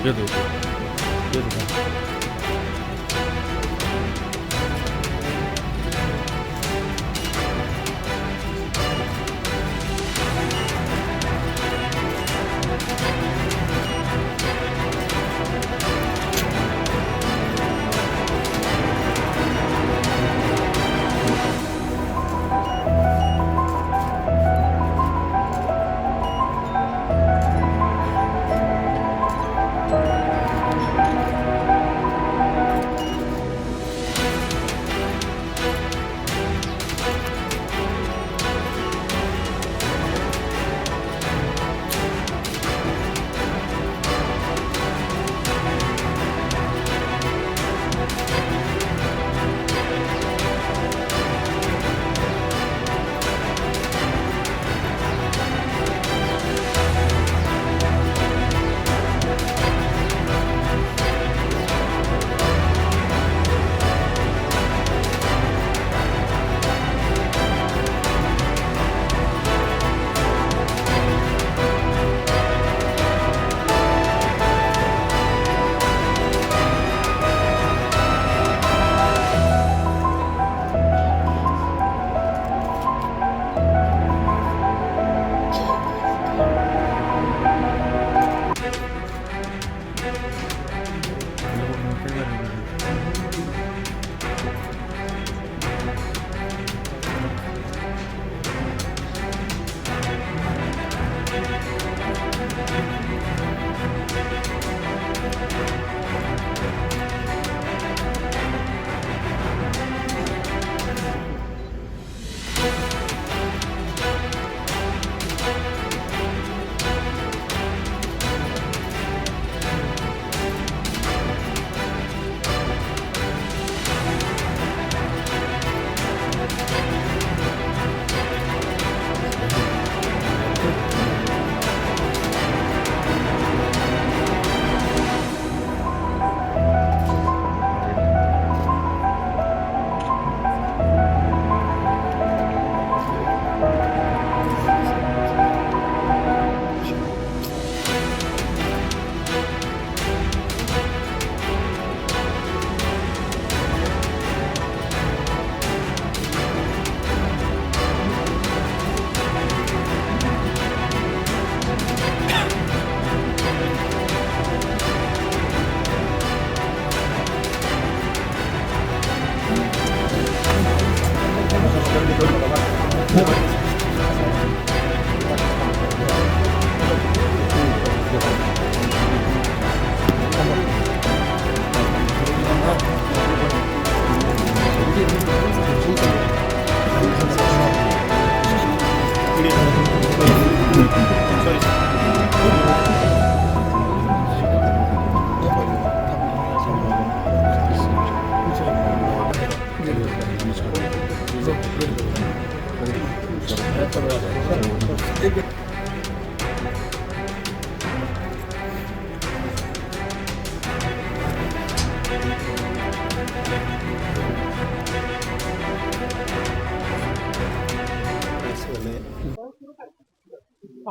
얘도 얘도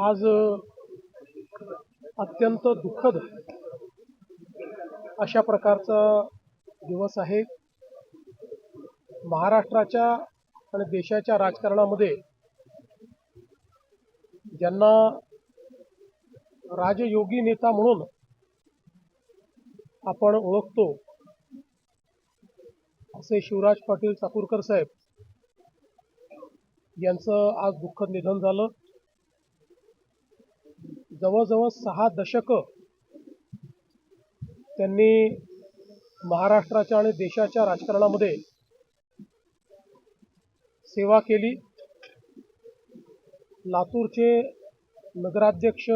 आज अत्यंत दुःखद अशा प्रकारचा दिवस आहे. महाराष्ट्राच्या आणि देशाच्या राजकारणामध्ये ज्यांना राजयोगी नेता म्हणून आपण ओळखतो असे शिवराज पाटील चाकूरकर साहेब यांचं आज दुःखद निधन झालं. जवळजवळ 6 दशकं त्यांनी महाराष्ट्राच्या आणि देशाच्या राजकारणामध्ये सेवा केली. लातूरचे नगराध्यक्ष,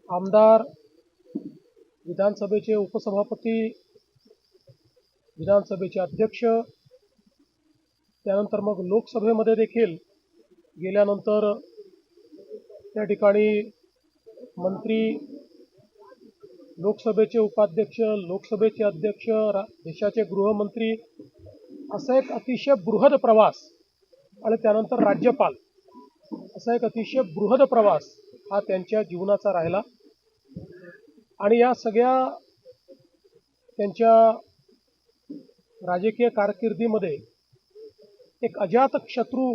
आमदार, विधानसभेचे उपसभापती, विधानसभेचे अध्यक्ष, त्यानंतर मग लोकसभेमध्ये देखील गेल्यानंतर त्या ठिकाणी मंत्री, लोकसभेचे उपाध्यक्ष, लोकसभेचे अध्यक्ष, देशाचे गृहमंत्री, असा एक अतिशय बृहद प्रवास आणि त्यानंतर राज्यपाल, असा एक अतिशय बृहद प्रवास हा त्यांच्या जीवनाचा राहिला. आणि या सगळ्या त्यांच्या राजकीय कारकिर्दीमध्ये एक अजातशत्रू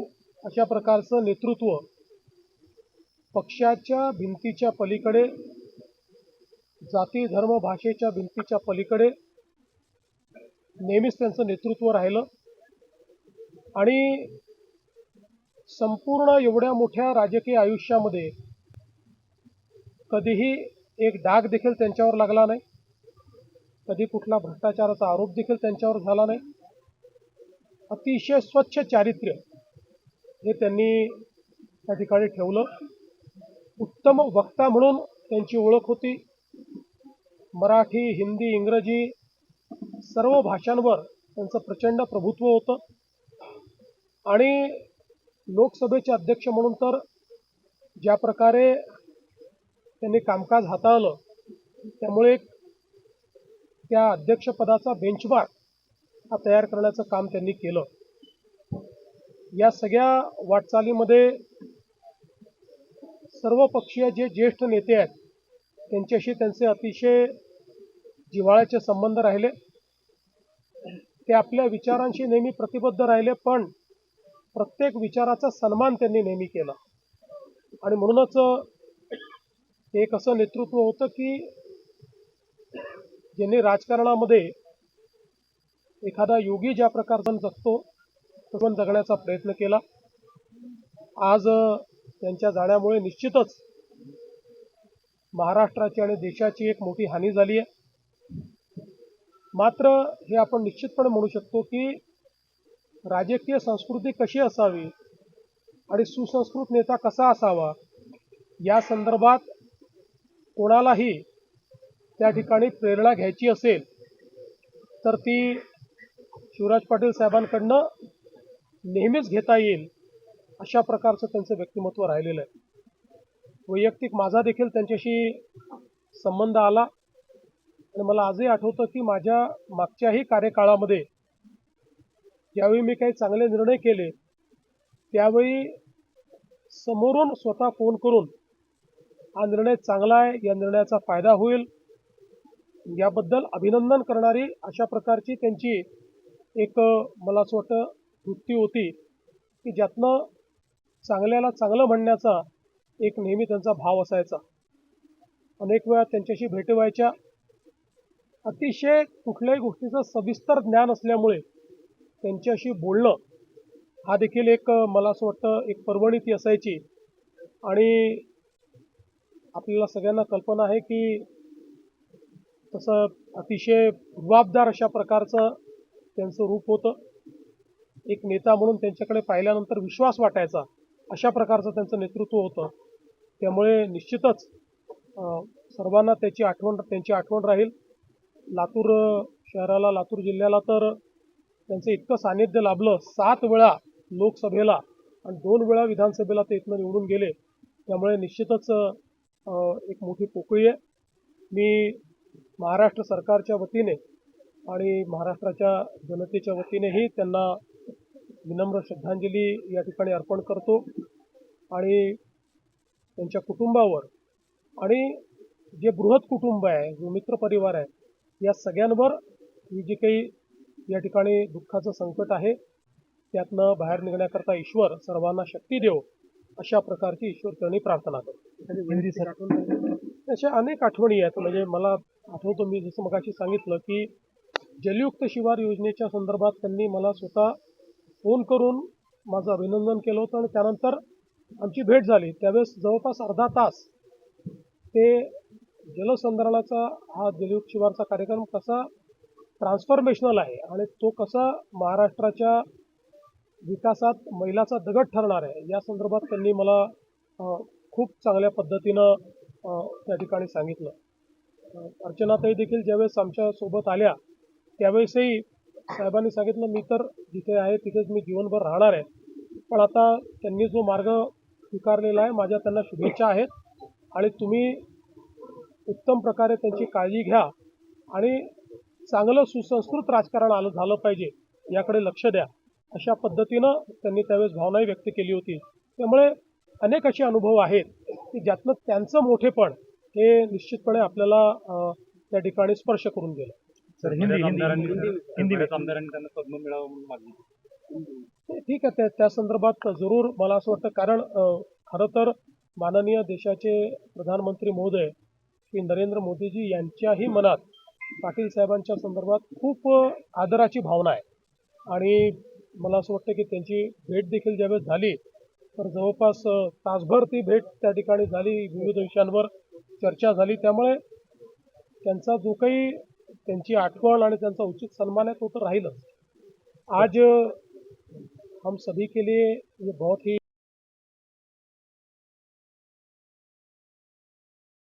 अशा प्रकारचं नेतृत्व, पक्षाच्या भिंतीच्या पलीकडे, जाती धर्म भाषेच्या भिंतीच्या पलीकडे नेहमीच त्यांचं नेतृत्व राहिलं. आणि संपूर्ण एवढ्या मोठ्या राजकीय आयुष्यामध्ये कधीही एक डाग देखील त्यांच्यावर लागला नाही, कधी कुठला भ्रष्टाचाराचा आरोप देखील त्यांच्यावर झाला नाही. अतिशय स्वच्छ चारित्र्य हे त्यांनी त्या ठिकाणी ठेवलं. उत्तम वक्ता म्हणून त्यांची ओळख होती. मराठी, हिंदी, इंग्रजी सर्व भाषांवर त्यांचं प्रचंड प्रभुत्व होतं. आणि लोकसभेचे अध्यक्ष म्हणून तर ज्या प्रकारे त्यांनी कामकाज हाताळलं, त्यामुळे त्या अध्यक्षपदाचा बेंचमार्क हा तयार करण्याचं काम त्यांनी केलं. या सगळ्या वाटचालीमध्ये सर्वपक्षीय जे ज्येष्ठ नेते आहेत त्यांच्याशी त्यांचे अतिशय जिव्हाळ्याचे संबंध राहिले. ते आपल्या विचारांशी नेहमी प्रतिबद्ध राहिले, पण प्रत्येक विचाराचा सन्मान त्यांनी नेहमी केला. आणि म्हणूनच ते एक असं नेतृत्व होतं की ज्यांनी राजकारणामध्ये एखादा योगी ज्या प्रकारचा जगतो तसं जगण्याचा प्रयत्न केला. आज त्यांच्या जाण्यामुळे निश्चितच महाराष्ट्राची आणि देशाची एक मोठी हानी झाली आहे. मात्र हे आपण निश्चितपणे म्हणू शकतो की राजकीय संस्कृती कशी असावी आणि सुसंस्कृत नेता कसा असावा या संदर्भात कोणालाही त्या ठिकाणी प्रेरणा घ्यायची असेल तर ती शिवराज पाटील साहेबांकडनं नेहमीच घेता येईल अशा प्रकारचं त्यांचं व्यक्तिमत्व राहिलेलं आहे. वैयक्तिक माझा देखील त्यांच्याशी संबंध आला आणि मला आजही आठवतं की माझ्या मागच्याही कार्यकाळामध्ये ज्यावेळी मी काही चांगले निर्णय केले त्यावेळी समोरून स्वतः फोन करून हा निर्णय चांगला आहे, या निर्णयाचा फायदा होईल याबद्दल अभिनंदन करणारी अशा प्रकारची त्यांची एक मला असं वाटतं वृत्ती होती की ज्यातनं चांगल्याला चांगलं म्हणण्याचा एक नेहमी त्यांचा भाव असायचा. अनेक वेळा त्यांच्याशी भेटी व्हायच्या. अतिशय कुठल्याही गोष्टीचं सविस्तर ज्ञान असल्यामुळे त्यांच्याशी बोलणं हा देखील एक मला असं वाटतं एक पर्वणी ती असायची. आणि आपल्याला सगळ्यांना कल्पना आहे की तसं अतिशय रुबाबदार अशा प्रकारचं त्यांचं रूप होतं. एक नेता म्हणून त्यांच्याकडे पाहिल्यानंतर विश्वास वाटायचा अशा प्रकारचं त्यांचं नेतृत्व होतं. त्यामुळे निश्चितच सर्वांना त्यांची आठवण राहील. लातूर शहराला, लातूर जिल्ह्याला तर त्यांचं इतकं सानिध्य लाभलं. 7 वेळा लोकसभेला आणि 2 वेळा विधानसभेला ते इथनं निवडून गेले. त्यामुळे निश्चितच एक मोठी पोकळी आहे. मी महाराष्ट्र सरकारच्या वतीने आणि महाराष्ट्राच्या जनतेच्या वतीनेही त्यांना विनम्र श्रद्धांजली या ठिकाणी अर्पण करतो. आणि त्यांच्या कुटुंबावर आणि जे बृहत कुटुंब आहे, जो मित्र परिवार आहे, या सगळ्यांवर ही जी काही या ठिकाणी दुःखाचं संकट आहे त्यातनं बाहेर निघण्याकरता ईश्वर सर्वांना शक्ती देव अशा प्रकारची ईश्वरचरणी प्रार्थना करतो. अशा अनेक आठवणी आहेत. म्हणजे मला आठवतं, मी जसं मगाशी सांगितलं की जलयुक्त शिवार योजनेच्या संदर्भात त्यांनी मला स्वतः फोन करून माझं अभिनंदन केलं होतं आणि त्यानंतर आमची भेट झाली. त्यावेळेस जवळपास अर्धा तास ते जलसंधारणाचा हा जलयुक्त शिवारचा कार्यक्रम कसा ट्रान्सफॉर्मेशनल आहे आणि तो कसा महाराष्ट्राच्या विकासात मैलाचा दगड ठरणार आहे या संदर्भात त्यांनी मला खूप चांगल्या पद्धतीनं त्या ठिकाणी सांगितलं. अर्चनाताई देखील ज्यावेळेस आमच्यासोबत आल्या त्यावेळेसही साहेबांनी सांगितलं मी तर जिथे आहे तिथेच मी जीवनभर राहणार आहे, पण आता त्यांनी जो मार्ग स्वीकारलेला आहे माझ्या त्यांना शुभेच्छा आहेत आणि तुम्ही उत्तम प्रकारे त्यांची काळजी घ्या आणि चांगलं सुसंस्कृत राजकारण झालं पाहिजे याकडे लक्ष द्या, अशा पद्धतीनं त्यांनी त्यावेळेस भावनाही व्यक्त केली होती. त्यामुळे अनेक असे अनुभव आहेत की ज्यातनं त्यांचं मोठेपण हे निश्चितपणे आपल्याला त्या ठिकाणी स्पर्श करून गेलं. सर हिंदी आमदारांनी त्यांना पद्म मिळावं म्हणून मागणी. ठीक आहे, त्या संदर्भात जरूर मला असं वाटतं, कारण खरं तर माननीय देशाचे प्रधानमंत्री महोदय श्री नरेंद्र मोदीजी यांच्याही मनात पाटील साहेबांच्या संदर्भात खूप आदराची भावना आहे आणि मला असं वाटतं की त्यांची भेट देखील ज्यावेळेस झाली तर जवळपास तासभर ती भेट त्या ठिकाणी झाली, विविध विषयांवर चर्चा झाली. त्यामुळे त्यांचा जो काही त्यांची आठवण आणि त्यांचा उचित सन्मान आहे तो तर राहीलच. आज हम सभी के लिए ये बहुत ही